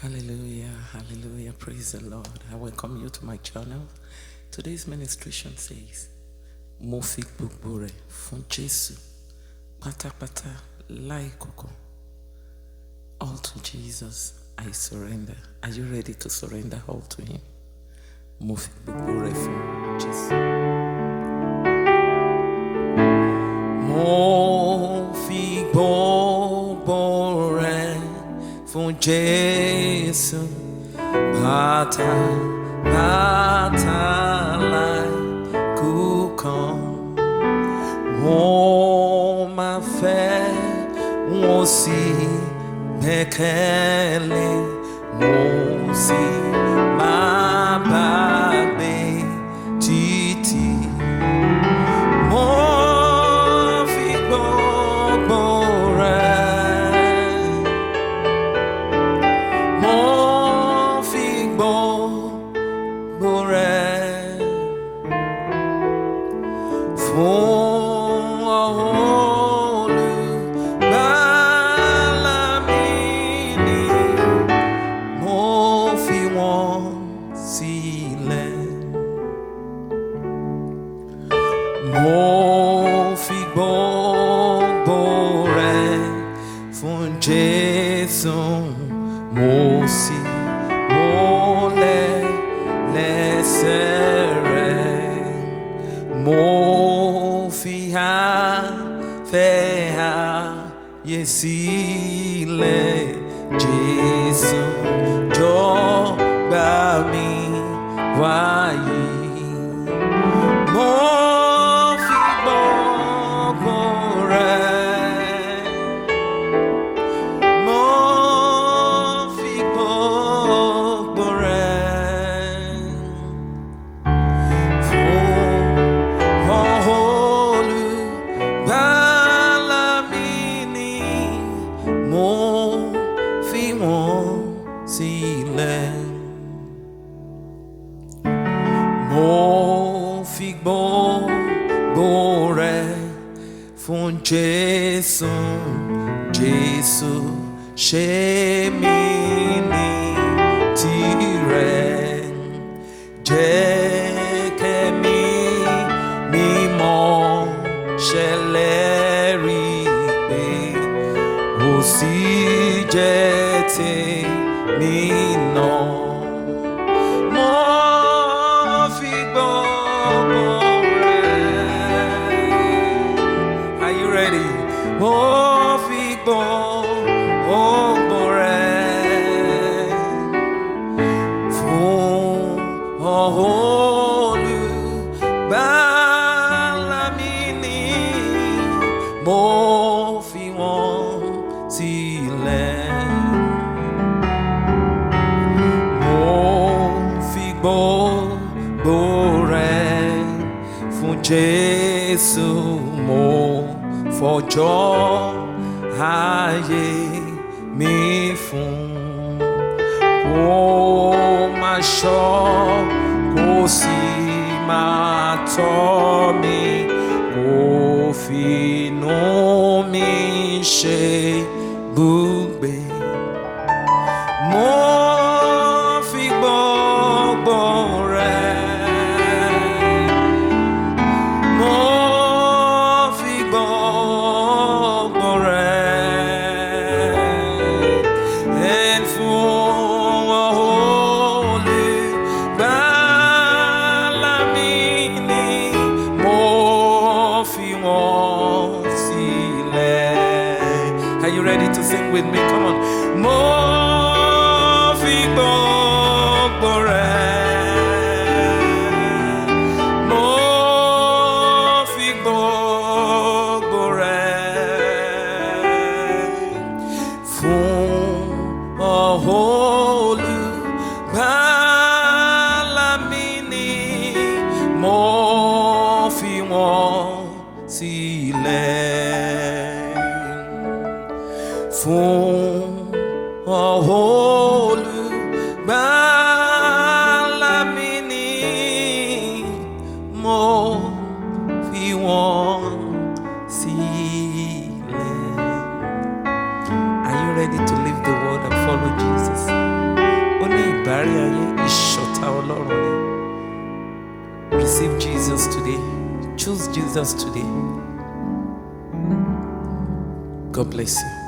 Hallelujah, hallelujah, praise the Lord. I welcome you to my channel. Today's ministration says, Mo fi gbogbo rẹ̀ fún Jesu, pátápátá láì kọ̀kọ̀. All to Jesus I surrender. Are you ready to surrender all to Him? Mo fi gbogbo rẹ̀ fún Jesu. Mo fi gbogbo rẹ̀ fún Jesu, pátápátá láì kọ̀kọ̀. Wọ́n máa fẹ́, wọ́n sì gbẹ́kẹ̀lé, wọ́n sì máa gbàgbé títí. Mo fi gbogbo rẹ̀, mo fi gbogbo rẹ̀ fún mo fi gbogbo rẹ̀ fún Jesu, mo sì wólẹ̀ lẹ́sẹ̀ rẹ̀. Mo fi fẹ́ ayé sílẹ̀. Jesu jọ̀ọ́ gbà mí wáyé. Mo fi gbogbo rẹ̀ fún Jesu, Jesu ṣe mí ní tirẹ̀. Jẹ́ kẹ́mi mímọ́ ṣèlérí pé ó sì jẹ́ tèmi náà. Mo fi gbogbo rẹ̀ fún olùgbàlà mi ni, mo fi wọ́n sílẹ̀. Mo fi gbogbo rẹ̀ fún Jesu, mo fọjọ́ ayé mi fún. Kó máa ṣọ́, kó sì máa tọ́ mi, kó finú mi ṣe ibùgbé. Mo fi gbogbo rẹ̀, to sing with me, come on. Mo fi gbogbo rẹ̀, mo fi gbogbo rẹ̀ fún olùgbàlà mi ni, mo fi wọ́n sílẹ̀. Fún olùgbàlà mi ni, mo fi wọ́n sílẹ̀. Are you ready to live the word and follow Jesus? Ọlọ́run ni. Receive Jesus today. Choose Jesus today. God bless you.